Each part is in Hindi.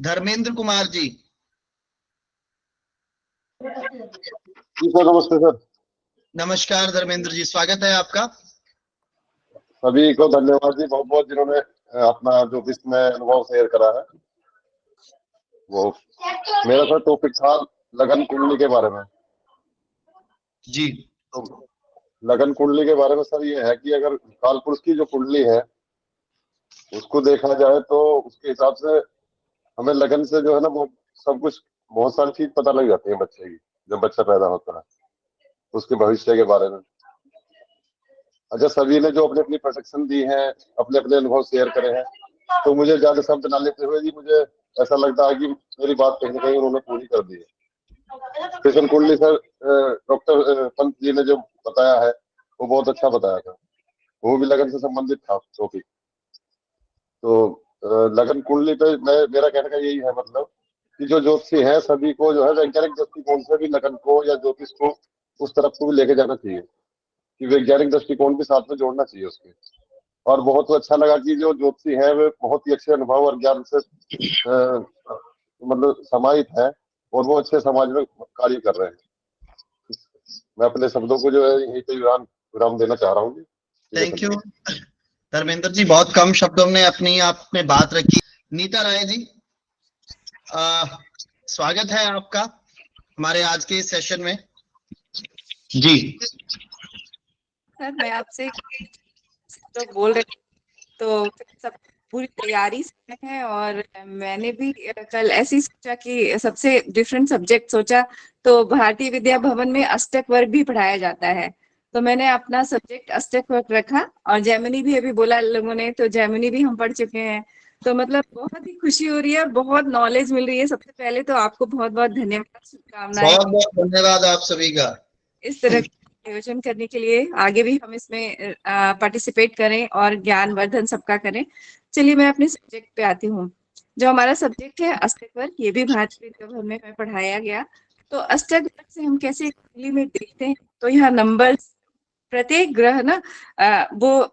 धर्मेंद्र कुमार जी। जी सर, नमस्ते सर। नमस्कार धर्मेंद्र जी, स्वागत है आपका। सभी को धन्यवाद जी, बहुत बहुत, जिन्होंने अपना जो इसमें अनुभव शेयर करा है। वो मेरा सर टॉपिक था लगन कुंडली के बारे में। जी तो लगन कुंडली के बारे में सर ये है कि अगर कालपुरुष की जो कुंडली है उसको देखा जाए तो उसके हिसाब से हमें लगन से जो है ना, वो सब कुछ, बहुत सारी चीज पता लग जाती है बच्चे की, जब बच्चा पैदा होता है उसके भविष्य के बारे में। अच्छा, सभी ने जो अपनी अपनी प्रोटेक्शन दी है, अपने अपने अनुभव शेयर करे हैं, तो मुझे ज्यादा शब्द ना लेते हुए जी, मुझे ऐसा लगता है कि मेरी बात कहीं ना कहीं उन्होंने पूरी कर दी है। कृष्ण कुंडली सर, डॉक्टर पंत जी ने जो बताया है वो बहुत अच्छा बताया था। वो भी लगन से संबंधित था टॉपिक। तो लगन कुंडली पे मेरा कहने का यही है, मतलब कि जो ज्योतिषी है सभी को जो है वैज्ञानिक दृष्टिकोण से भी लगन को या ज्योतिष को उस तरफ को भी लेके जाना चाहिए कि वैज्ञानिक दृष्टिकोण भी साथ में जोड़ना चाहिए उसके। और बहुत अच्छा लगा कि जो ज्योतिषी है वे बहुत ही अच्छे अनुभव और ज्ञान से मतलब समाहित है और वो अच्छे समाज में कार्य कर रहे हैं। मैं अपने शब्दों को जो है यही पे विराम देना चाह रहा हूँ। थैंक यू धर्मेंद्र जी, बहुत कम शब्दों में अपनी आपने बात रखी। नीता राय जी, स्वागत है आपका हमारे आज के इस सेशन में। जी सर, मैं आपसे लोग बोल रहे तो सब पूरी तैयारी से है, और मैंने भी कल ऐसी सोचा कि सबसे डिफरेंट सब्जेक्ट सोचा, तो भारतीय विद्या भवन में अष्टक वर्ग भी पढ़ाया जाता है, तो मैंने अपना सब्जेक्ट अष्टक वर्ग रखा। और जैमिनी भी अभी बोला लोगों ने, तो जैमिनी भी हम पढ़ चुके हैं। तो मतलब बहुत ही खुशी हो रही है, बहुत नॉलेज मिल रही है। सबसे पहले तो आपको बहुत बहुत धन्यवाद, शुभकामनाएं। बहुत बहुत धन्यवाद आप सभी का इस तरह का आयोजन करने के लिए। आगे भी हम इसमें पार्टिसिपेट करें और ज्ञानवर्धन सबका करें। चलिए, मैं अपने सब्जेक्ट पे आती हूँ। जो हमारा सब्जेक्ट है अष्टक वर्ग, ये भी भारतीय विद्या भवन में पढ़ाया गया। तो अष्टक वर्ग से हम कैसे कुंडली में देखते हैं, तो यहाँ नंबर, प्रत्येक ग्रह ना वो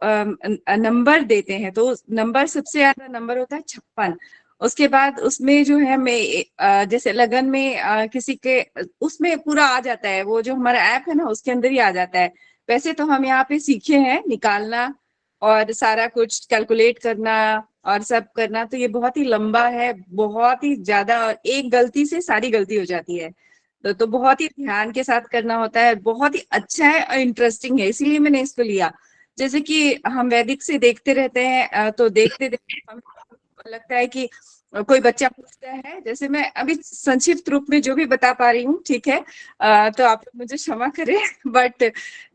नंबर देते हैं। तो नंबर, सबसे ज्यादा नंबर होता है 56। उसके बाद उसमें जो है मैं जैसे लगन में किसी के उसमें पूरा आ जाता है, वो जो हमारा ऐप है ना उसके अंदर ही आ जाता है। वैसे तो हम यहाँ पे सीखे हैं निकालना और सारा कुछ कैलकुलेट करना और सब करना, तो ये बहुत ही लंबा है, बहुत ही ज्यादा, और एक गलती से सारी गलती हो जाती है। तो बहुत ही ध्यान के साथ करना होता है। बहुत ही अच्छा है और इंटरेस्टिंग है, इसीलिए मैंने इसको लिया। जैसे कि हम वैदिक से देखते रहते हैं, तो देखते देखते हमें लगता है कि कोई बच्चा पूछता है, जैसे मैं अभी संक्षिप्त रूप में जो भी बता पा रही हूँ, ठीक है, तो आप मुझे क्षमा करें। बट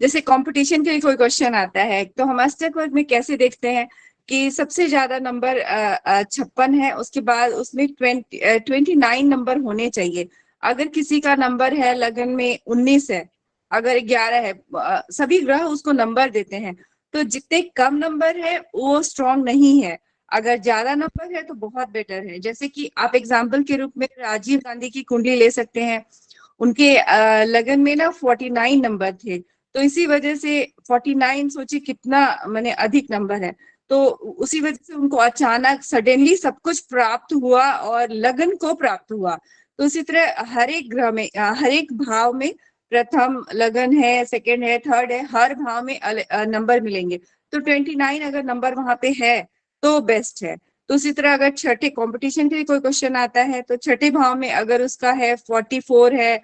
जैसे कंपटीशन के लिए कोई क्वेश्चन आता है, तो हम अष्टक वर्ग में कैसे देखते हैं कि सबसे ज्यादा नंबर 56 है, उसके बाद उसमें 29 नंबर होने चाहिए। अगर किसी का नंबर है लगन में 19 है, अगर 11 है, सभी ग्रह उसको नंबर देते हैं। तो जितने कम नंबर है वो स्ट्रांग नहीं है, अगर ज्यादा नंबर है तो बहुत बेटर है। जैसे कि आप एग्जाम्पल के रूप में राजीव गांधी की कुंडली ले सकते हैं। उनके लगन में ना 49 नंबर थे, तो इसी वजह से 49, सोचिए कितना माने अधिक नंबर है। तो उसी वजह से उनको अचानक सडनली सब कुछ प्राप्त हुआ और लगन को प्राप्त हुआ। तो इसी तरह हर एक ग्रह में, हर एक भाव में, प्रथम लगन है, सेकंड है, थर्ड है, हर भाव में नंबर मिलेंगे। तो 29 अगर नंबर वहां पे है तो बेस्ट है। तो उसी तरह अगर छठे, कंपटीशन के लिए कोई क्वेश्चन आता है, तो छठे भाव में अगर उसका है 44 है,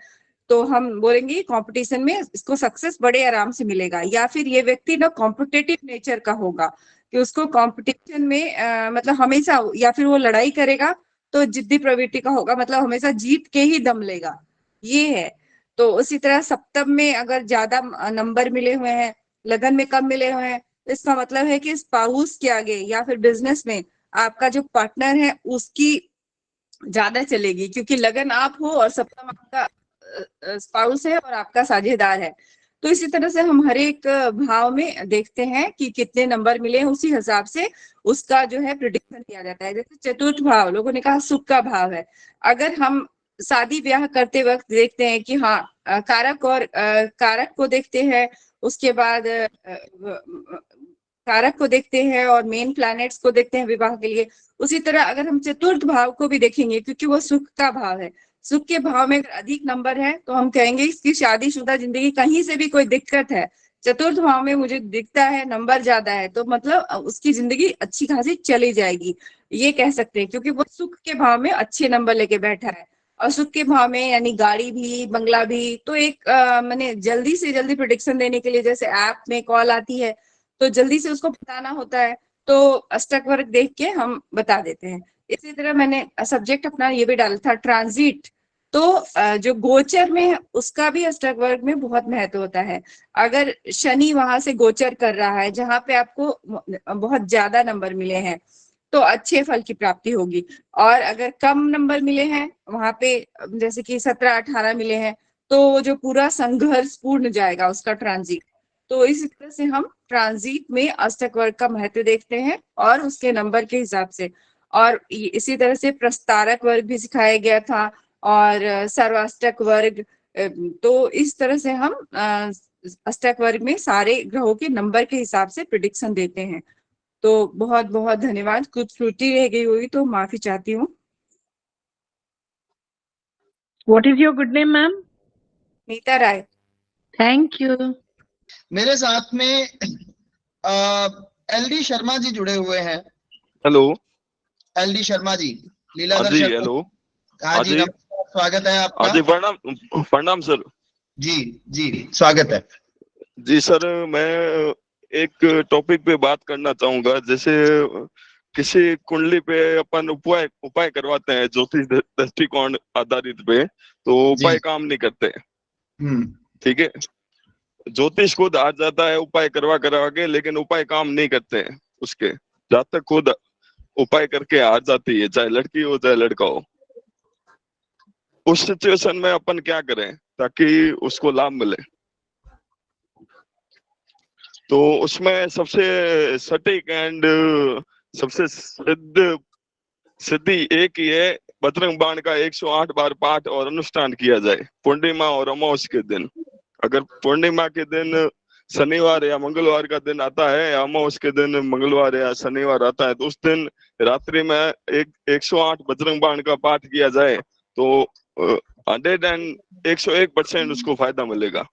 तो हम बोलेंगे कंपटीशन में इसको सक्सेस बड़े आराम से मिलेगा। या फिर ये व्यक्ति ना कॉम्पिटेटिव नेचर का होगा, कि उसको कंपटीशन में मतलब हमेशा, या फिर वो लड़ाई करेगा तो जिद्दी प्रवृत्ति का होगा, मतलब हमेशा जीत के ही दम लेगा, ये है। तो उसी तरह सप्तम में अगर ज्यादा नंबर मिले हुए हैं, लगन में कम मिले हुए हैं, तो इसका मतलब है कि स्पाउस के आगे या फिर बिजनेस में आपका जो पार्टनर है उसकी ज्यादा चलेगी, क्योंकि लगन आप हो और सप्तम आपका स्पाउस है और आपका साझेदार है। तो इसी तरह से हम हर एक भाव में देखते हैं कि कितने नंबर मिले, उसी हिसाब से उसका जो है प्रिडिक्शन किया जाता है। जैसे चतुर्थ भाव, लोगों ने कहा सुख का भाव है। अगर हम शादी ब्याह करते वक्त देखते हैं कि हाँ, कारक और कारक को देखते हैं, उसके बाद कारक को देखते हैं और मेन प्लैनेट्स को देखते हैं विवाह के लिए, उसी तरह अगर हम चतुर्थ भाव को भी देखेंगे, क्योंकि वो सुख का भाव है, सुख के भाव में अगर अधिक नंबर है तो हम कहेंगे इसकी शादीशुदा जिंदगी कहीं से भी कोई दिक्कत है, चतुर्थ भाव में मुझे दिखता है नंबर ज्यादा है, तो मतलब उसकी जिंदगी अच्छी खासी चली जाएगी, ये कह सकते हैं, क्योंकि वो सुख के भाव में अच्छे नंबर लेके बैठा है। और सुख के भाव में यानी गाड़ी भी, बंगला भी, तो एक मैंने जल्दी से जल्दी प्रिडिक्शन देने के लिए, जैसे ऐप में कॉल आती है तो जल्दी से उसको बताना होता है, तो अष्टक वर्ग देख के हम बता देते हैं। इसी तरह मैंने सब्जेक्ट अपना ये भी डाला था ट्रांजिट, तो जो गोचर में है उसका भी अष्टक वर्ग में बहुत महत्व होता है। अगर शनि वहां से गोचर कर रहा है जहां पे आपको बहुत ज्यादा नंबर मिले हैं तो अच्छे फल की प्राप्ति होगी, और अगर कम नंबर मिले हैं वहां पे, जैसे कि 17-18 मिले हैं, तो वो जो पूरा संघर्ष पूर्ण जाएगा उसका ट्रांजिट। तो इस तरह से हम ट्रांजिट में अष्टक वर्ग का महत्व देखते हैं और उसके नंबर के हिसाब से, और इसी तरह से प्रस्तारक वर्ग भी सिखाया गया था और सर्वाष्टक वर्ग। तो इस तरह से हम अष्टक वर्ग में सारे ग्रहों के नंबर के हिसाब से प्रिडिक्शन देते हैं। तो बहुत बहुत धन्यवाद, कुछ त्रुटि रह गई हुई तो माफी चाहती हूँ। What is your good name, ma'am? Nita Rai. Thank you. मेरे साथ में LD शर्मा जी जुड़े हुए हैं। हेलो। LD शर्मा जी, हाँ लीलाधर जी, शर्मा। हेलो। हाँ जी, नमस्कार, स्वागत है हाँ आपका। जी, प्रणाम प्रणाम सर। जी जी, स्वागत है। जी सर, मैं एक टॉपिक पे बात करना चाहूंगा। जैसे किसी कुंडली पे अपन उपाय करवाते हैं ज्योतिष दृष्टिकोण आधारित पे, तो उपाय काम नहीं करते। ठीक है, ज्योतिष खुद आ जाता है उपाय करवा के, लेकिन उपाय काम नहीं करते हैं उसके, जब तक खुद उपाय करके हार जाती है, चाहे लड़की हो चाहे लड़का हो। उस सिचुएशन में अपन क्या करें ताकि उसको लाभ मिले? तो उसमें सबसे सटीक एंड सबसे सिद्धि एक ही है, बजरंग बाण का 108 बार पाठ और अनुष्ठान किया जाए पूर्णिमा और अमावस के दिन। अगर पूर्णिमा के दिन शनिवार या मंगलवार का दिन आता है, या अमावस के दिन मंगलवार या शनिवार आता है, तो उस दिन रात्रि में 108 बजरंग बाण का पाठ किया जाए तो 101% उसको फायदा मिलेगा।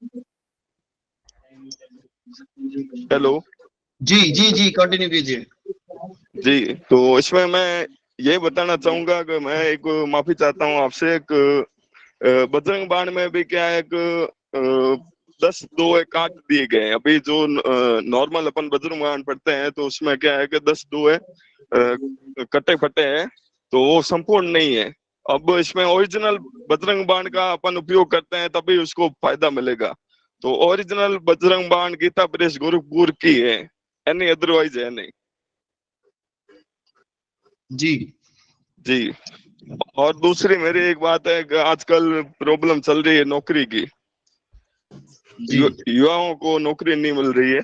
हेलो। जी जी जी, कंटिन्यू कीजिए। जी, तो इसमें मैं ये बताना चाहूंगा कि मैं एक माफी चाहता हूँ आपसे। एक बजरंग बाण में भी क्या है, एक 10 दोए काट दिए गए हैं। अभी जो नॉर्मल अपन बजरंग बाण पढ़ते हैं तो उसमें क्या है कि 10 दोए कटे फटे हैं, तो वो संपूर्ण नहीं है। अब इसमें ओरिजिनल बजरंग बाण का अपन उपयोग करते हैं तभी उसको फायदा मिलेगा। तो ओरिजिनल बजरंग बाण गीता प्रेस गोरखपुर की है, एनी अदरवाइज है नहीं। जी जी। और दूसरी मेरी एक बात है कि आजकल प्रॉब्लम चल रही है नौकरी की। युवाओं को नौकरी नहीं मिल रही है,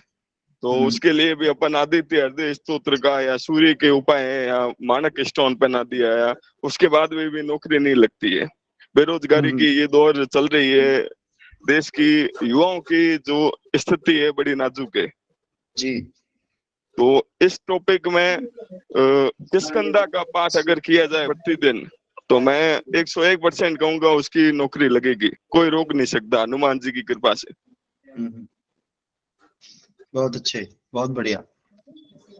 तो उसके लिए भी अपन आदित्य हृदय स्तोत्र का या सूर्य के उपाय है या मानक स्टोन पहना दिया है, उसके बाद भी नौकरी नहीं लगती है। बेरोजगारी की ये दौर चल रही है, देश की युवाओं की जो स्थिति है बड़ी नाजुक है जी। तो इस टॉपिक में किस्कंदा का पाठ अगर किया जाए प्रतिदिन, तो मैं 101% कहूंगा उसकी नौकरी लगेगी। कोई रोक नहीं सकता हनुमान जी की कृपा से। बहुत अच्छे, बहुत बढ़िया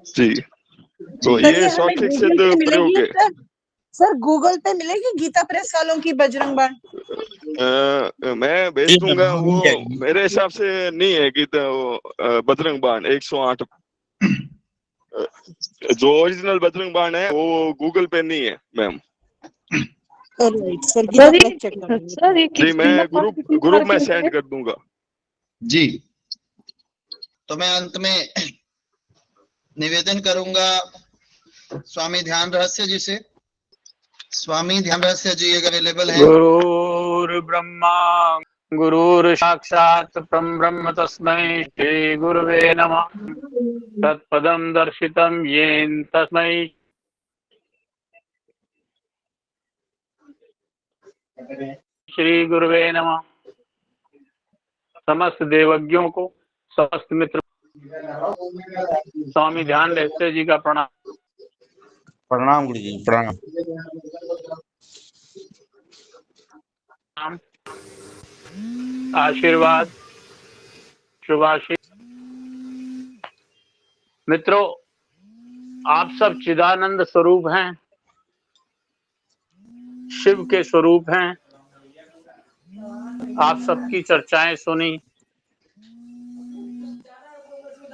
जी। तो ये शौक्षिक सिद्ध प्रयोग है। सर गूगल पे मिलेगी गीता प्रेस वालों की बजरंग बाण? मैं भेज दूंगा, वो मेरे हिसाब से नहीं है गीता बजरंग बाण 108। जो ओरिजिनल बजरंग बाण है वो गूगल पे नहीं है ma'am. Sir Gita Press check करेंगे। सर ये जी, मैं ग्रुप में सेंड कर दूंगा। जी। तो मैं अंत में निवेदन करूंगा स्वामी ध्यान रहस्य जी से। स्वामी ध्यान रहस्य जी अगर अवेलेबल है। गुरुर् ब्रह्मा गुरुर् साक्षात् परं ब्रह्म तस्मै श्री गुरुवे नमः। तत्पदं दर्शितं येन तस्मै श्री गुरुवे नमः। समस्त देवज्ञों को, समस्त मित्र स्वामी ध्यान रहस्य जी का प्रणाम। प्रणाम गुरु जी, प्रणाम। आशीर्वाद, शुभाशीष। मित्रों, आप सब चिदानंद स्वरूप हैं, शिव के स्वरूप हैं। आप सबकी चर्चाएं सुनी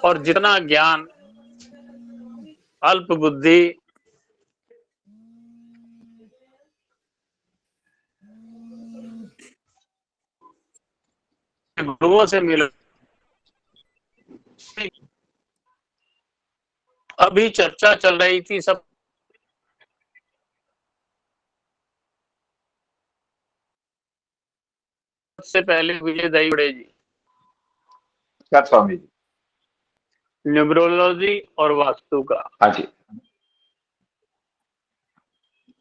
और जितना ज्ञान अल्प बुद्धि गुरुओं से मिला, अभी चर्चा चल रही थी सब से पहले विजय दहीवड़े जी, क्या स्वामी जी? न्यूमरोलॉजी और वास्तु का। हाँ जी,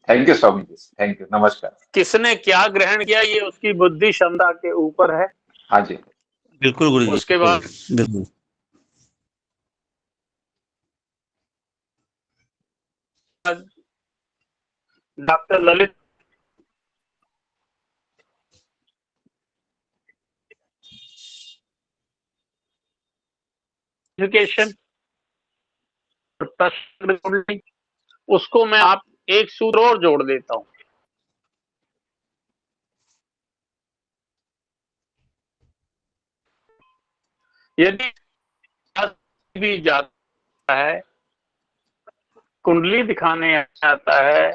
thank you Swami ji, thank you, नमस्कार। किसने क्या ग्रहण किया ये उसकी बुद्धि क्षमता के ऊपर है। हाँ जी, बिल्कुल गुरु जी। उसके बाद बिल्कुल डॉक्टर ललित एजुकेशन, प्रश्न कुंडली, उसको मैं आप एक सूत्र और जोड़ देता हूं। यदि भी जाता है, कुंडली दिखाने आता है,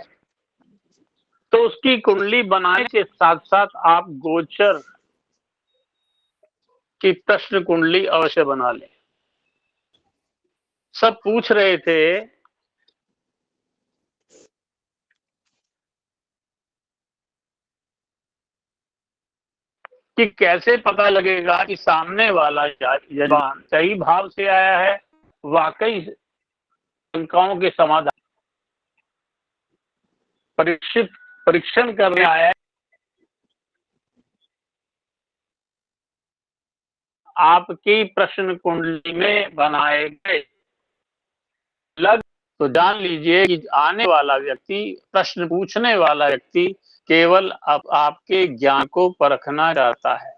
तो उसकी कुंडली बनाने के साथ साथ आप गोचर की प्रश्न कुंडली अवश्य बना लें। सब पूछ रहे थे कि कैसे पता लगेगा कि सामने वाला यजमान सही भाव से आया है, वाकई शंकाओं के समाधान परीक्षण करने आया है, आपकी प्रश्न कुंडली में बनाए गए लग, तो जान लीजिए कि आने वाला व्यक्ति, प्रश्न पूछने वाला व्यक्ति केवल आपके ज्ञान को परखना चाहता है।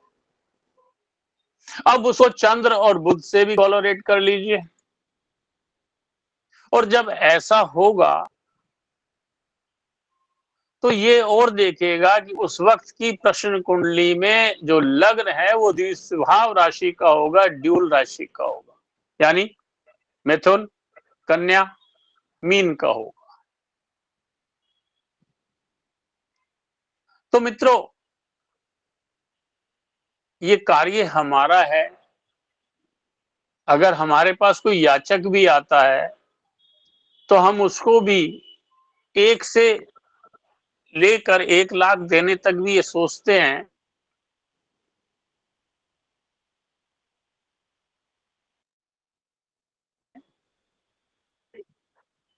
अब उसको चंद्र और बुध से भी कोलरेट कर लीजिए, और जब ऐसा होगा तो ये और देखेगा कि उस वक्त की प्रश्न कुंडली में जो लग्न है वो द्विस्वभाव राशि का होगा, ड्यूल राशि का होगा, यानी मिथुन, कन्या, मीन का होगा। तो मित्रों, ये कार्य हमारा है। अगर हमारे पास कोई याचक भी आता है तो हम उसको भी 1 से लेकर 1 लाख देने तक भी ये सोचते हैं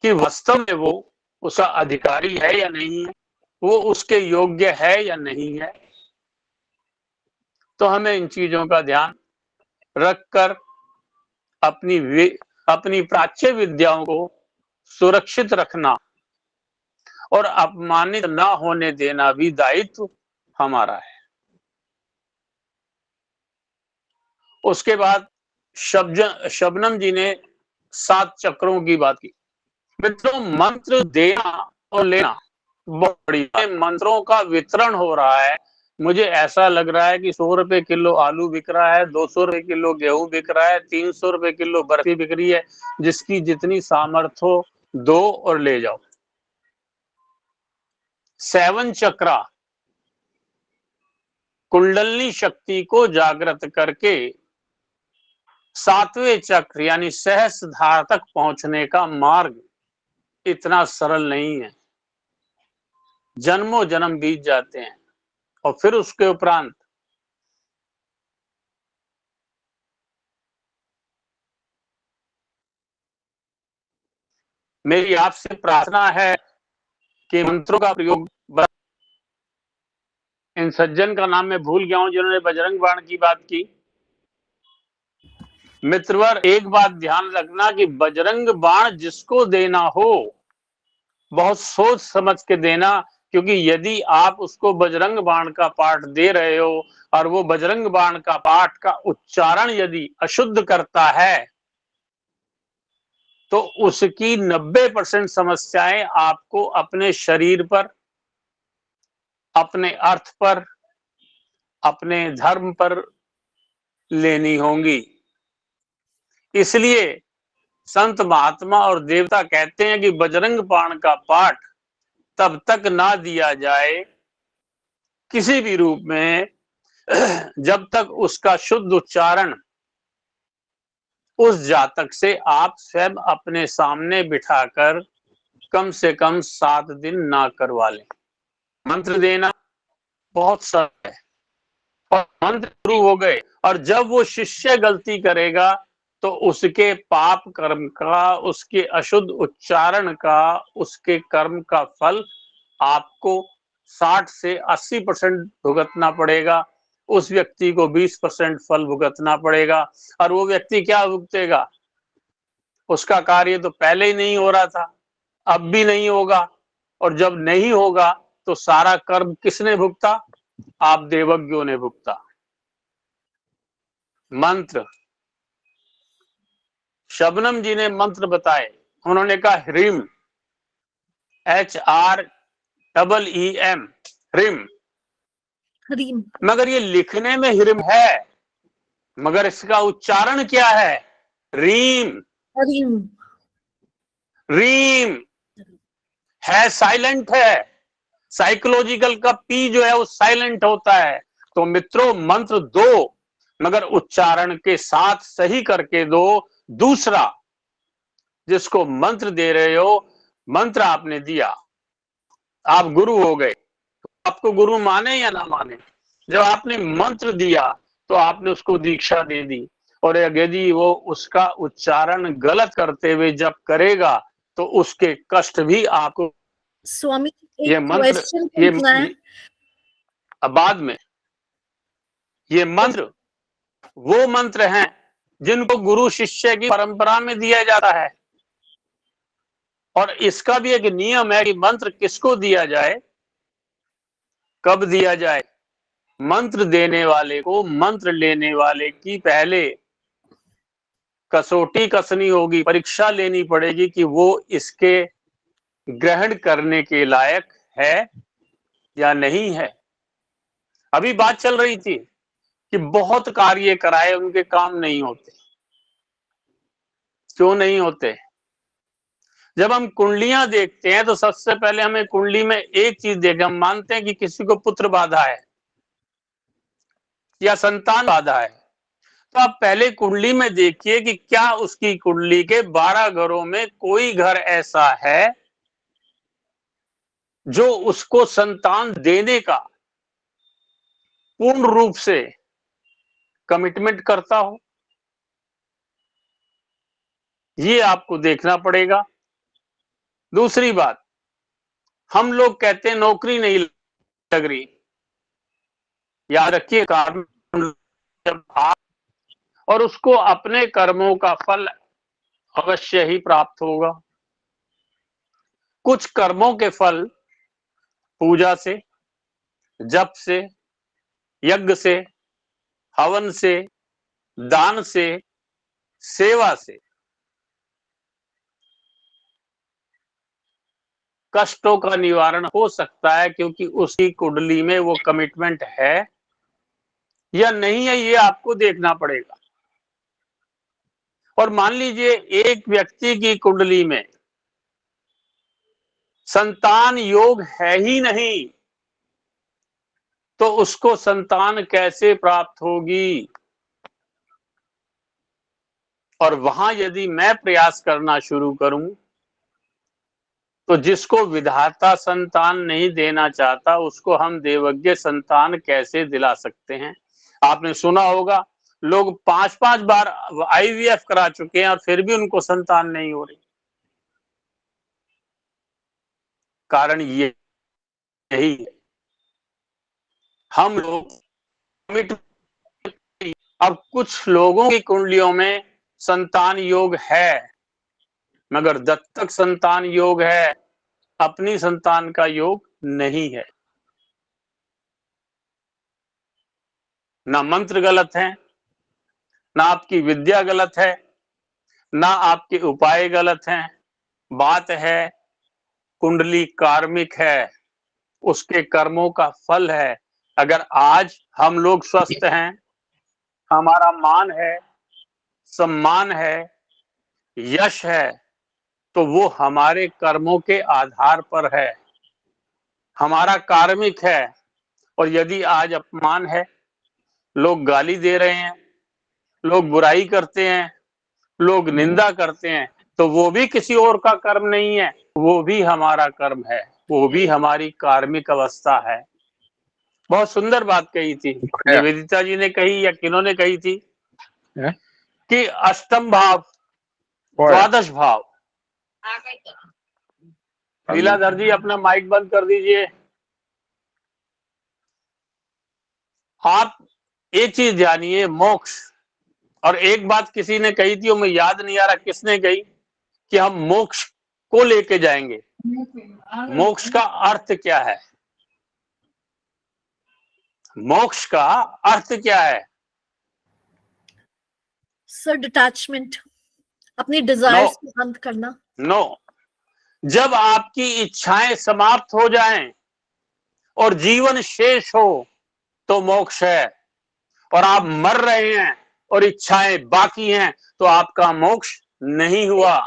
कि वास्तव में वो उसका अधिकारी है या नहीं है, वो उसके योग्य है या नहीं है। तो हमें इन चीजों का ध्यान रखकर अपनी प्राच्य विद्याओं को सुरक्षित रखना और अपमानित न होने देना भी दायित्व हमारा है। उसके बाद शबनम जी ने 7 चक्रों की बात की। मित्रों, मंत्र देना और लेना बहुत बड़ी, मंत्रों का वितरण हो रहा है। मुझे ऐसा लग रहा है कि 100 रुपए किलो आलू बिक रहा है, 200 रुपए किलो गेहूं बिक रहा है, 300 रुपए किलो बर्फी बिक रही है। जिसकी जितनी सामर्थ्य हो दो और ले जाओ। 7 चक्रा कुंडलनी शक्ति को जागृत करके 7वें चक्र यानी सहस्त्रधार तक पहुंचने का मार्ग इतना सरल नहीं है। जन्मों जन्म बीत जाते हैं और फिर उसके उपरांत मेरी आपसे प्रार्थना है कि मंत्रों का प्रयोग, इन सज्जन का नाम मैं भूल गया हूं जिन्होंने बजरंग बाण की बात की, मित्रवर, एक बात ध्यान रखना कि बजरंग बाण जिसको देना हो बहुत सोच समझ के देना, क्योंकि यदि आप उसको बजरंग बाण का पाठ दे रहे हो और वो बजरंग बाण का पाठ का उच्चारण यदि अशुद्ध करता है तो उसकी 90% समस्याएं आपको अपने शरीर पर, अपने अर्थ पर, अपने धर्म पर लेनी होंगी। इसलिए संत महात्मा और देवता कहते हैं कि बजरंग बाण का पाठ तब तक ना दिया जाए किसी भी रूप में जब तक उसका शुद्ध उच्चारण उस जातक से आप स्वयं अपने सामने बिठाकर कम से कम 7 दिन ना करवा लें। मंत्र देना बहुत सरल है और मंत्र शुरू हो गए और जब वो शिष्य गलती करेगा तो उसके पाप कर्म का, उसके अशुद्ध उच्चारण का, उसके कर्म का फल आपको 60 से 80% भुगतना पड़ेगा, उस व्यक्ति को 20% फल भुगतना पड़ेगा। और वो व्यक्ति क्या भुगतेगा? उसका कार्य तो पहले ही नहीं हो रहा था, अब भी नहीं होगा, और जब नहीं होगा तो सारा कर्म किसने भुगता? आप देवज्ञों ने भुगता। मंत्र, शबनम जी ने मंत्र बताए, उन्होंने कहा ह्रीम, HREEM, ह्रीम। हरीम। मगर ये लिखने में ह्रीम है, मगर इसका उच्चारण क्या है? रीम। हरीम। रीम है, साइलेंट है। साइकोलॉजिकल का पी जो है वो साइलेंट होता है। तो मित्रों, मंत्र दो मगर उच्चारण के साथ सही करके दो। दूसरा, जिसको मंत्र दे रहे हो, मंत्र आपने दिया, आप गुरु हो गए, आपको गुरु माने या ना माने, जब आपने मंत्र दिया तो आपने उसको दीक्षा दे दी, और यदि वो उसका उच्चारण गलत करते हुए जब करेगा तो उसके कष्ट भी आपको, स्वामी ये एक मंत्र, क्वेश्चन ये पूछना है। अब बाद में, ये मंत्र वो मंत्र हैं जिनको गुरु शिष्य की परंपरा में दिया जाता है। और इसका भी एक नियम है कि मंत्र किसको दिया जाए, कब दिया जाए। मंत्र देने वाले को, मंत्र लेने वाले की पहले कसौटी कसनी होगी, परीक्षा लेनी पड़ेगी कि वो इसके ग्रहण करने के लायक है या नहीं है। अभी बात चल रही थी कि बहुत कार्य कराए, उनके काम नहीं होते। क्यों नहीं होते? जब हम कुंडलियां देखते हैं तो सबसे पहले हमें कुंडली में एक चीज देखें, हम मानते हैं कि किसी को पुत्र बाधा है या संतान बाधा है, तो आप पहले कुंडली में देखिए कि क्या उसकी कुंडली के 12 घरों में कोई घर ऐसा है जो उसको संतान देने का पूर्ण रूप से कमिटमेंट करता हो। ये आपको देखना पड़ेगा। दूसरी बात, हम लोग कहते हैं नौकरी नहीं लग रही, याद रखिए कर्म जब आप, और उसको अपने कर्मों का फल अवश्य ही प्राप्त होगा। कुछ कर्मों के फल पूजा से, जप से, यज्ञ से, हवन से, दान से, सेवा से, कष्टों का निवारण हो सकता है, क्योंकि उसकी कुंडली में वो कमिटमेंट है या नहीं है, ये आपको देखना पड़ेगा। और मान लीजिए एक व्यक्ति की कुंडली में संतान योग है ही नहीं, तो उसको संतान कैसे प्राप्त होगी? और वहां यदि मैं प्रयास करना शुरू करूं तो जिसको विधाता संतान नहीं देना चाहता उसको हम देवज्ञ संतान कैसे दिला सकते हैं? आपने सुना होगा लोग 5-5 बार IVF करा चुके हैं और फिर भी उनको संतान नहीं हो रही। कारण ये यही है, हम लोग, अब कुछ लोगों की कुंडलियों में संतान योग है, मगर दत्तक संतान योग है, अपनी संतान का योग नहीं है। ना मंत्र गलत है, ना आपकी विद्या गलत है, ना आपके उपाय गलत हैं। बात है कुंडली कार्मिक है, उसके कर्मों का फल है। अगर आज हम लोग स्वस्थ हैं, हमारा मान है, सम्मान है, यश है, तो वो हमारे कर्मों के आधार पर है, हमारा कार्मिक है। और यदि आज अपमान है, लोग गाली दे रहे हैं, लोग बुराई करते हैं, लोग निंदा करते हैं, तो वो भी किसी और का कर्म नहीं है, वो भी हमारा कर्म है, वो भी हमारी कार्मिक अवस्था है। बहुत सुंदर बात कही थी निवेदिता जी ने कही, या किन्होंने कही थी कि अष्टम भाव, द्वादश भाव। लीलाधर जी अपना माइक बंद कर दीजिए। आप एक चीज जानिए, मोक्ष। और एक बात किसी ने कही थी, वो मैं याद नहीं आ रहा किसने कही, कि हम मोक्ष को लेके जाएंगे। मोक्ष का अर्थ क्या है? मोक्ष का अर्थ क्या है? सर डिटैचमेंट, अपनी डिजायर्स को अंत करना। नो, जब आपकी इच्छाएं समाप्त हो जाएं और जीवन शेष हो तो मोक्ष है। और आप मर रहे हैं और इच्छाएं बाकी हैं तो आपका मोक्ष नहीं हुआ।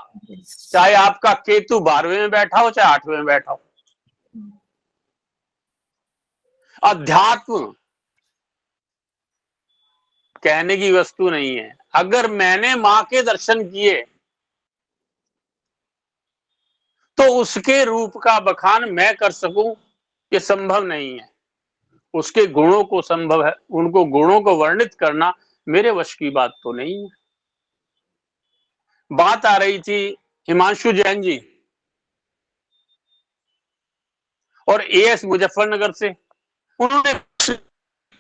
चाहे आपका केतु 12वें में बैठा हो, चाहे 8वें में बैठा हो। अध्यात्म कहने की वस्तु नहीं है। अगर मैंने मां के दर्शन किए तो उसके रूप का बखान मैं कर सकूं, ये संभव नहीं है। उसके गुणों को संभव है, उनको गुणों को वर्णित करना मेरे वश की बात तो नहीं है। बात आ रही थी हिमांशु जैन जी और एएस मुजफ्फरनगर से। उन्होंने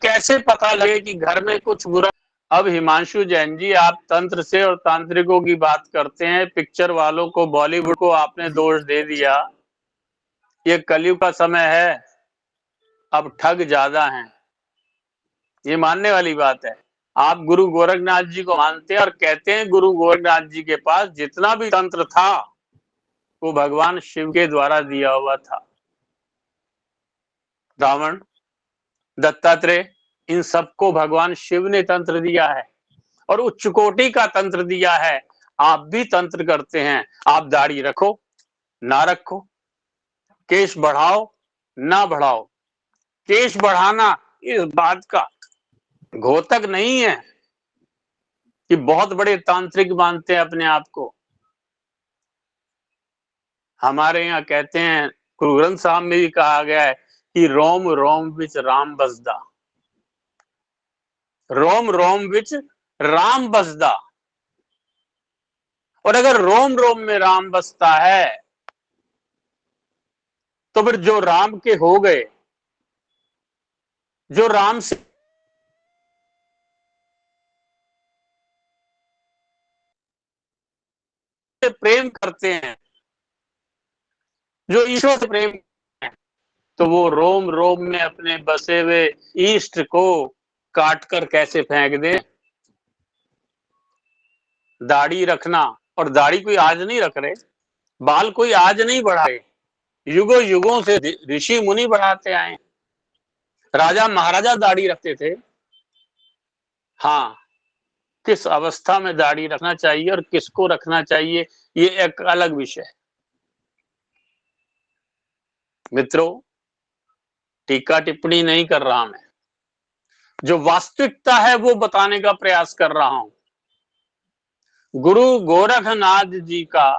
कैसे पता लगे कि घर में कुछ बुरा। अब हिमांशु जैन जी, आप तंत्र से और तांत्रिकों की बात करते हैं, पिक्चर वालों को, बॉलीवुड को आपने दोष दे दिया। ये कलयुग का समय है, अब ठग ज्यादा हैं, ये मानने वाली बात है। आप गुरु गोरखनाथ जी को मानते हैं और कहते हैं गुरु गोरखनाथ जी के पास जितना भी तंत्र था वो भगवान शिव के द्वारा दिया हुआ था। रावण, दत्तात्रेय, इन सबको भगवान शिव ने तंत्र दिया है और उच्च कोटि का तंत्र दिया है। आप भी तंत्र करते हैं। आप दाढ़ी रखो ना रखो, केश बढ़ाओ ना बढ़ाओ, केश बढ़ाना इस बात का घोतक नहीं है कि बहुत बड़े तांत्रिक मानते हैं अपने आप को। हमारे यहाँ कहते हैं, गुरु ग्रंथ साहब में भी कहा गया है कि रोम रोम विच राम बसदा, रोम रोम विच राम बसदा। और अगर रोम रोम में राम बसता है तो फिर जो राम के हो गए, जो राम से प्रेम करते हैं, जो ईश्वर से प्रेम करते हैं, तो वो रोम रोम में अपने बसे हुए ईष्ट को काटकर कैसे फेंक दें। दाढ़ी रखना, और दाढ़ी कोई आज नहीं रख रहे, बाल कोई आज नहीं बढ़ाए, युगों युगों से ऋषि मुनि बढ़ाते आए। राजा महाराजा दाढ़ी रखते थे। हाँ, किस अवस्था में दाढ़ी रखना चाहिए और किसको रखना चाहिए, ये एक अलग विषय है। मित्रों, टीका टिप्पणी नहीं कर रहा मैं, जो वास्तविकता है वो बताने का प्रयास कर रहा हूं। गुरु गोरखनाथ जी का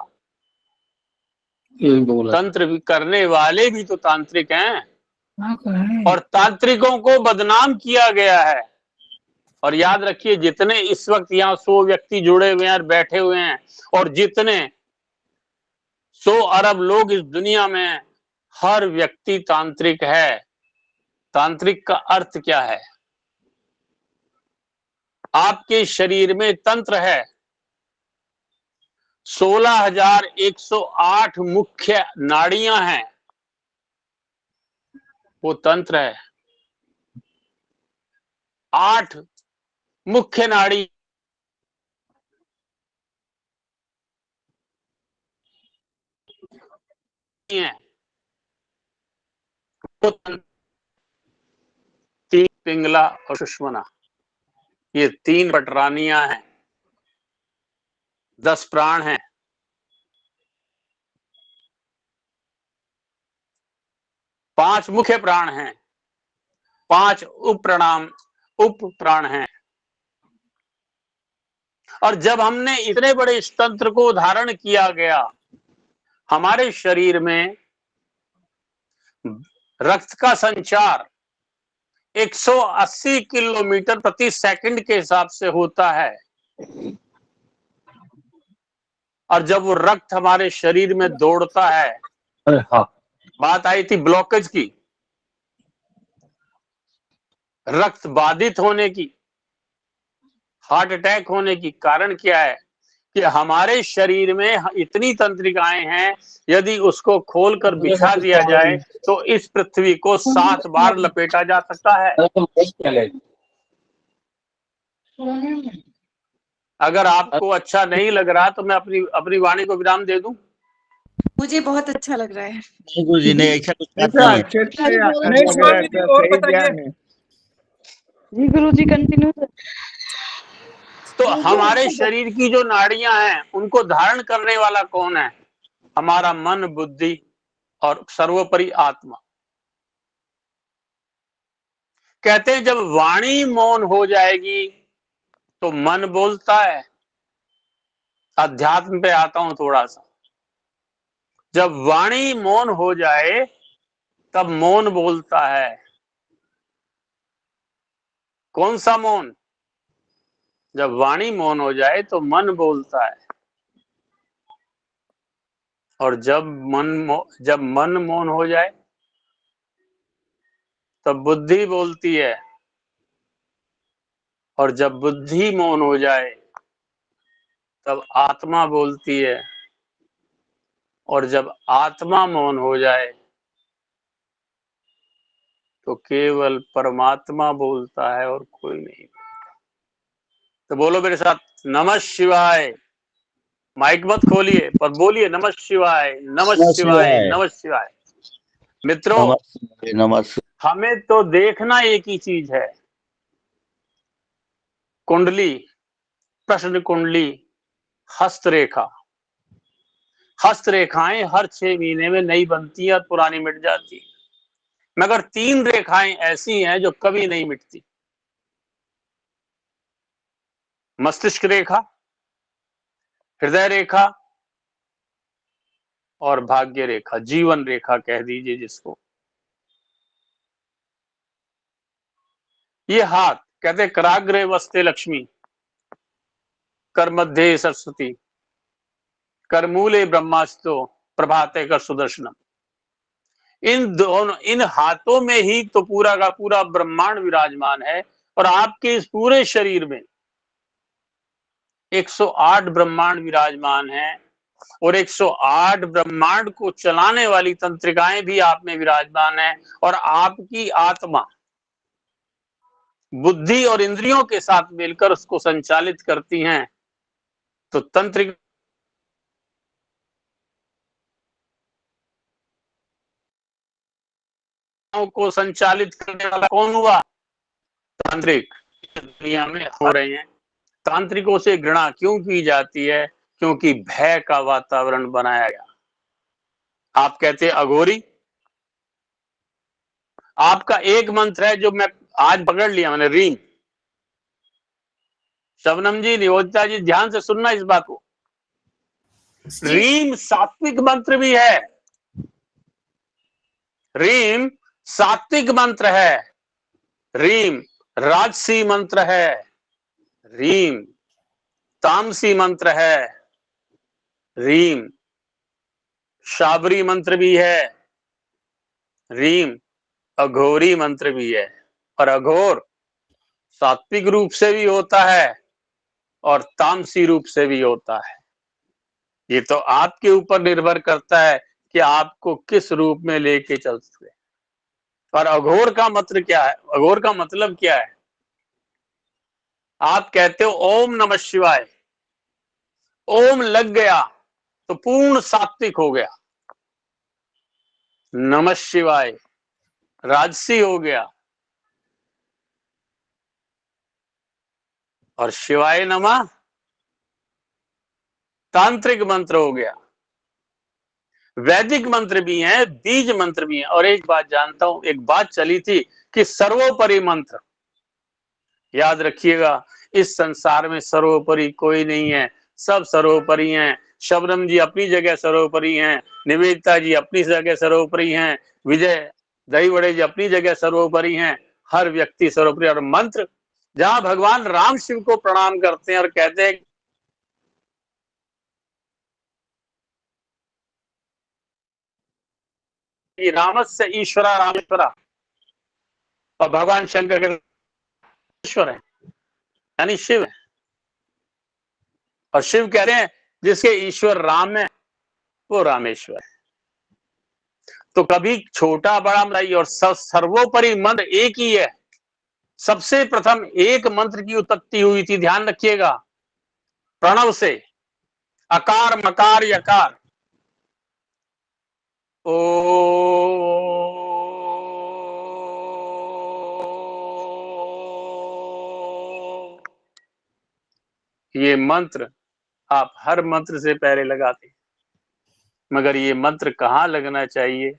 तंत्र करने वाले भी तो तांत्रिक हैं और तांत्रिकों को बदनाम किया गया है। और याद रखिए, जितने इस वक्त यहाँ 100 व्यक्ति जुड़े हुए हैं और बैठे हुए हैं, और जितने 100 अरब लोग इस दुनिया में हैं, हर व्यक्ति तांत्रिक है। तांत्रिक का अर्थ क्या है? आपके शरीर में तंत्र है, 16,108 मुख्य नाड़ियां हैं, वो तंत्र है। 8 मुख्य नाड़ी हैं, वो तंत्र 3 पिंगला और सुषुम्ना, ये 3 पटरानियां हैं। 10 प्राण हैं। 5 मुख्य प्राण हैं, 5 उप प्राण हैं। और जब हमने इतने बड़े इस तंत्र को धारण किया गया, हमारे शरीर में रक्त का संचार 180 किलोमीटर प्रति सेकंड के हिसाब से होता है। और जब वो रक्त हमारे शरीर में दौड़ता है, बात आई थी ब्लॉकेज की, रक्त बाधित होने की, हार्ट अटैक होने की। कारण क्या है कि हमारे शरीर में इतनी तंत्रिकाएं हैं, यदि उसको खोलकर बिछा दिया जाए तो इस पृथ्वी को 7 बार लपेटा जा सकता है। अगर आपको अच्छा नहीं लग रहा तो मैं अपनी वाणी को विराम दे दूं। मुझे बहुत अच्छा लग रहा है। नहीं गुरु जी, नहीं ऐसा कुछ बात नहीं है। जी गुरु जी कंटिन्यू। तो हमारे शरीर की जो नाड़ियां हैं, उनको धारण करने वाला कौन है? हमारा मन, बुद्धि और सर्वोपरि आत्मा। कहते हैं जब वाणी मौन हो जाएगी तो मन बोलता है। अध्यात्म पे आता हूं थोड़ा सा। जब वाणी मौन हो जाए तब मौन बोलता है। कौन सा मौन? जब वाणी मौन हो जाए तो मन बोलता है। और जब मन मौन हो जाए तब बुद्धि बोलती है। और जब बुद्धि मौन हो जाए तब आत्मा बोलती है। और जब आत्मा मौन हो जाए तो केवल परमात्मा बोलता है और कोई नहीं। तो बोलो मेरे साथ, नमः शिवाय। माइक मत खोलिए पर बोलिए नमः शिवाय, नमः शिवाय, नमः शिवाय। मित्रों, नमस्ते। हमें तो देखना एक ही चीज है, कुंडली, प्रश्न कुंडली, हस्तरेखा। हस्तरेखाएं हर 6 महीने में नई बनती है और पुरानी मिट जाती है, मगर 3 रेखाएं ऐसी हैं जो कभी नहीं मिटती। मस्तिष्क रेखा, हृदय रेखा और भाग्य रेखा, जीवन रेखा कह दीजिए जिसको। ये हाथ कहते कराग्रे वस्ते लक्ष्मी, कर मध्य सरस्वती, कर मूले ब्रह्मास्त्र, प्रभाते कर सुदर्शनम। इन हाथों में ही तो पूरा का पूरा ब्रह्मांड विराजमान है। और आपके इस पूरे शरीर में 108 ब्रह्मांड विराजमान है। और 108 ब्रह्मांड को चलाने वाली तंत्रिकाएं भी आप में विराजमान है। और आपकी आत्मा बुद्धि और इंद्रियों के साथ मिलकर उसको संचालित करती हैं। तो तंत्रिक को संचालित करने वाला कौन हुआ? तांत्रिक। दुनिया में हो रहे हैं। तांत्रिकों से घृणा क्यों की जाती है? क्योंकि भय का वातावरण बनाया गया। आप कहते अघोरी, आपका एक मंत्र है जो मैं आज पकड़ लिया मैंने, रीम। शबनम जी, नियोजिता जी, ध्यान से सुनना इस बात को। रीम सात्विक मंत्र भी है। रीम सात्विक मंत्र है। रीम राजसी मंत्र है। रीम तामसी मंत्र है। रीम शाबरी मंत्र भी है। रीम अघोरी मंत्र भी है। और अघोर सात्विक रूप से भी होता है और तामसी रूप से भी होता है। ये तो आपके ऊपर निर्भर करता है कि आपको किस रूप में लेके चल सकते। और अघोर का मंत्र क्या है? अघोर का मतलब क्या है? आप कहते हो ओम नमः शिवाय, ओम लग गया तो पूर्ण सात्विक हो गया, नमः शिवाय राजसी हो गया, और शिवाय नमः तांत्रिक मंत्र हो गया। वैदिक मंत्र भी हैं, बीज मंत्र भी हैं। और एक बात जानता हूं, एक बात चली थी कि सर्वोपरि मंत्र, याद रखिएगा, इस संसार में सर्वोपरि कोई नहीं है, सब सर्वोपरि हैं। शबनम जी अपनी जगह सर्वोपरि हैं, निवेदिता जी अपनी जगह सर्वोपरि हैं, विजय दही बड़े जी अपनी जगह सर्वोपरि हैं, हर व्यक्ति सर्वोपरि। और मंत्र जहां भगवान राम शिव को प्रणाम करते हैं और कहते हैं कि रामस्य ईश्वरा रामेश्वरा, और भगवान शंकर के ईश्वर है यानी शिव है, और शिव कह रहे हैं जिसके ईश्वर राम है वो रामेश्वर है। तो कभी छोटा बड़ा नहीं, और सर्वोपरि मंत्र एक ही है। सबसे प्रथम एक मंत्र की उत्पत्ति हुई थी, ध्यान रखिएगा, प्रणव से, अकार मकार यकार। ओ ये मंत्र आप हर मंत्र से पहले लगाते, मगर ये मंत्र कहाँ लगना चाहिए,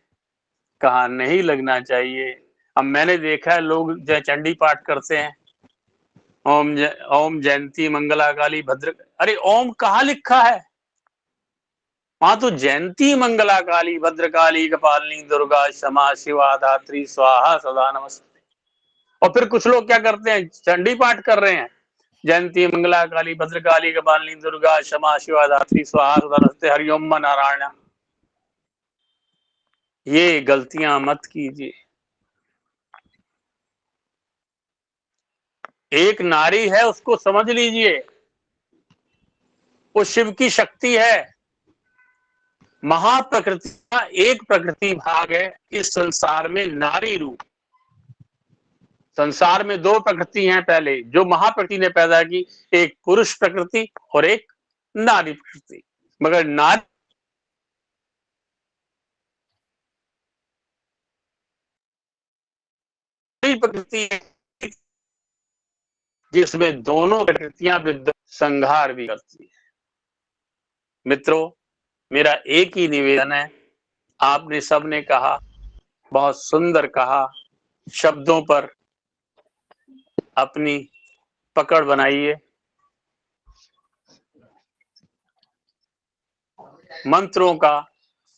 कहाँ नहीं लगना चाहिए। अब मैंने देखा है लोग जय चंडी पाठ करते हैं, ओम जयंती मंगला काली भद्र, अरे ओम कहाँ लिखा है? वहां तो जयंती मंगला काली भद्रकाली कपालिनी दुर्गा क्षमा शिवा धात्री स्वाहा सदा नमस्ते। और फिर कुछ लोग क्या करते हैं, चंडी पाठ कर रहे हैं, जयंती मंगला काली भद्रकाली कपालिनी दुर्गा क्षमा शिवा धात्री स्वाहा सदा नमस्ते हरिओम नारायण। ये गलतियां मत कीजिए। एक नारी है, उसको समझ लीजिए, वो शिव की शक्ति है। महाप्रकृति का एक प्रकृति भाग है इस संसार में, नारी रूप। संसार में दो प्रकृति हैं पहले जो महाप्रकृति ने पैदा की, एक पुरुष प्रकृति और एक नारी प्रकृति। मगर नारी प्रकृति जिसमें दोनों प्रकृतियां संहार भी करती है। मित्रों, मेरा एक ही निवेदन है, आपने सबने कहा, बहुत सुंदर कहा, शब्दों पर अपनी पकड़ बनाइए, मंत्रों का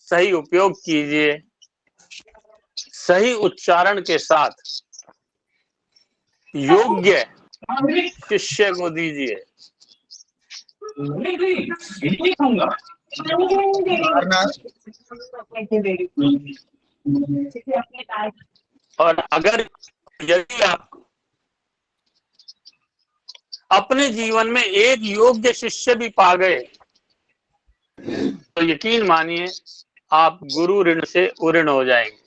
सही उपयोग कीजिए, सही उच्चारण के साथ योग्य शिष्य को दीजिए। और अगर यदि आप अपने जीवन में एक योग्य शिष्य भी पा गए तो यकीन मानिए आप गुरु ऋण से उऋण हो जाएंगे।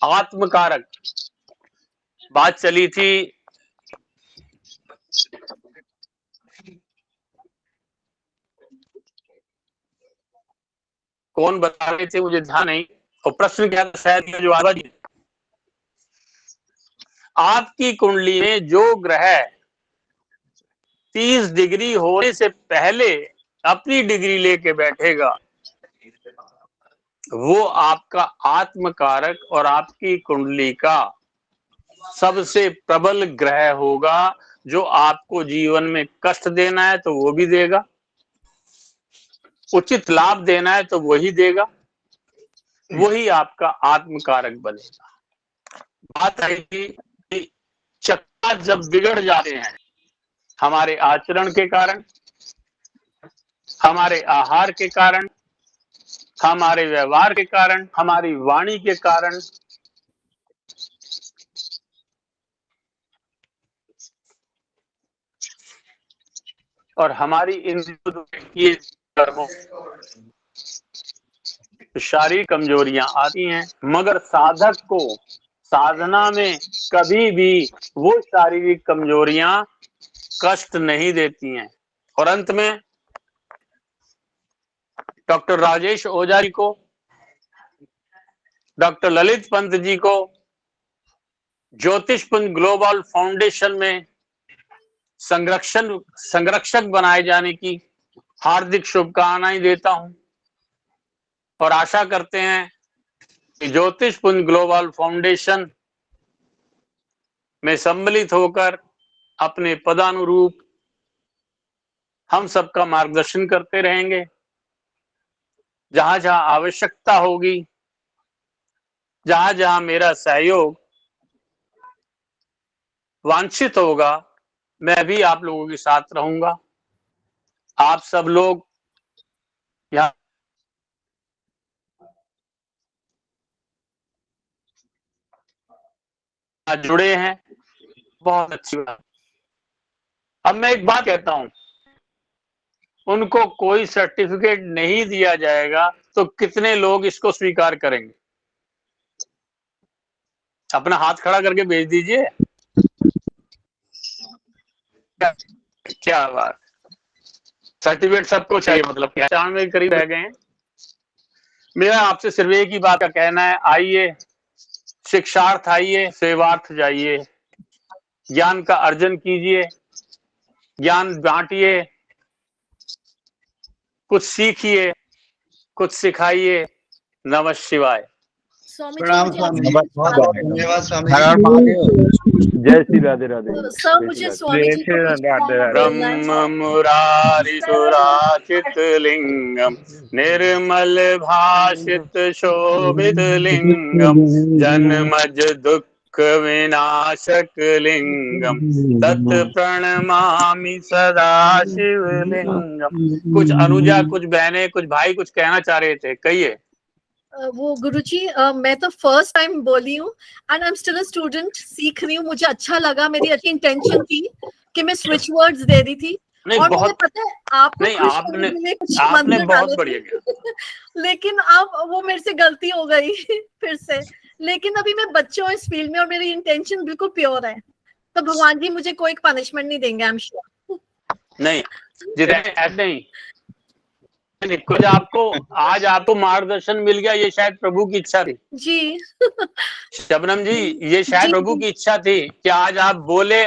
आत्मकारक बात चली थी, कौन बता रहे थे मुझे ध्यान नहीं, और प्रश्न क्या था शायद जो आवाज, आपकी कुंडली में जो ग्रह 30 डिग्री होने से पहले अपनी डिग्री लेके बैठेगा वो आपका आत्मकारक और आपकी कुंडली का सबसे प्रबल ग्रह होगा, जो आपको जीवन में कष्ट देना है तो वो भी देगा, उचित लाभ देना है तो वही देगा, वही आपका आत्मकारक बनेगा। बात है कि चक्कर जब बिगड़ जाते हैं हमारे आचरण के कारण, हमारे आहार के कारण, हमारे व्यवहार के कारण, हमारी वाणी के कारण, और हमारी इन ये कर्मों शारीरिक कमजोरियां आती हैं, मगर साधक को साधना में कभी भी वो शारीरिक कमजोरियां कष्ट नहीं देती हैं। और अंत में डॉक्टर राजेश ओझा जी को, डॉक्टर ललित पंत जी को ज्योतिषपुंज ग्लोबल फाउंडेशन में संरक्षक बनाए जाने की हार्दिक शुभकामनाएं देता हूं और आशा करते हैं कि ज्योतिषपुंज ग्लोबल फाउंडेशन में सम्मिलित होकर अपने पदानुरूप हम सबका मार्गदर्शन करते रहेंगे। जहां जहां आवश्यकता होगी, जहां जहां मेरा सहयोग वांछित होगा, मैं भी आप लोगों के साथ रहूंगा। आप सब लोग यहाँ जुड़े हैं, बहुत अच्छी बात। अब मैं एक बात कहता हूं, उनको कोई सर्टिफिकेट नहीं दिया जाएगा तो कितने लोग इसको स्वीकार करेंगे? अपना हाथ खड़ा करके भेज दीजिए। क्या बात, सर्टिफिकेट सबको चाहिए, मतलब क्या 95 के करीब रह गए हैं। मेरा आपसे सिर्फ एक ही बात का कहना है, आइए शिक्षार्थ, आइए सेवार्थ जाइए, ज्ञान का अर्जन कीजिए, ज्ञान बांटिए, कुछ सीखिए, कुछ सिखाइए। नमः शिवाय। स्वामी प्रणाम जी, स्वामी। मुझे धन्यवाद स्वामी। जय श्री राधे राधे। सर मुझे स्वामी जी को कुछ बोलना है। ब्रह्म मुरारी सुराचित लिंगम निर्मल भाषित शोभित लिंगम जन्मज दुख विनाशक लिंगम तत् प्रणमामि सदा शिवलिंगम। कुछ अनुजा, कुछ बहनें, कुछ भाई कुछ कहना चाह रहे थे, कहिए। वो गुरुजी, मैं तो फर्स्ट टाइम बोली हूँ and I am still a student, सीख रही हूँ। मुझे अच्छा लगा, मेरी अच्छी इंटेंशन थी कि मैं स्विच वर्ड्स दे रही थी। नहीं, और बहुत मुझे पता है आपको नहीं, खुश आपने करने के लिए कुछ आपने मंत्र बहुत डाले बढ़िया थे। किया। लेकिन अब वो मेरे से गलती हो गई फिर से। लेकिन अभी मैं बच्चे हूँ इस फील्ड में और मेरी इंटेंशन बिल्कुल प्योर है, तो भगवान जी मुझे कोई पनिशमेंट नहीं देंगे, आई एम श्योर। नहीं, जितने ऐसे नहीं, कुछ आपको आज आपको मार्गदर्शन मिल गया, ये शायद प्रभु की इच्छा थी जी। शबनम जी, ये शायद जी। प्रभु की इच्छा थी कि आज आप बोले।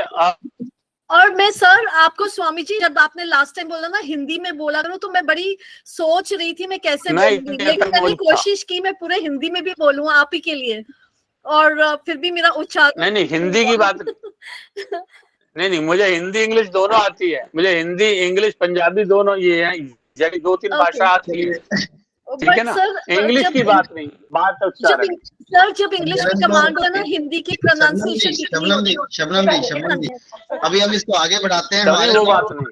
और मैं सर आपको स्वामी जी, जब आपने लास्ट टाइम बोला ना हिंदी में बोला करो, तो मैं बड़ी सोच रही थी मैं कैसे बोलूंगी, लेकिन मैंने कोशिश की मैं पूरे हिंदी में भी बोलूं आप ही के लिए, और फिर भी मेरा उच्चारण नहीं, हिंदी की बात नहीं, मुझे हिंदी इंग्लिश दोनों आती है। मुझे हिंदी इंग्लिश पंजाबी दोनों ये है, 2-3 भाषा आती है, ठीक है ना। इंग्लिश की बात नहीं, बात उच्चारण। सर जब इंग्लिश में कमांड हो ना, हिंदी की प्रोनाउंसिएशन शबनम जी, अभी हम इसको आगे बढ़ाते हैं। वो बात नहीं।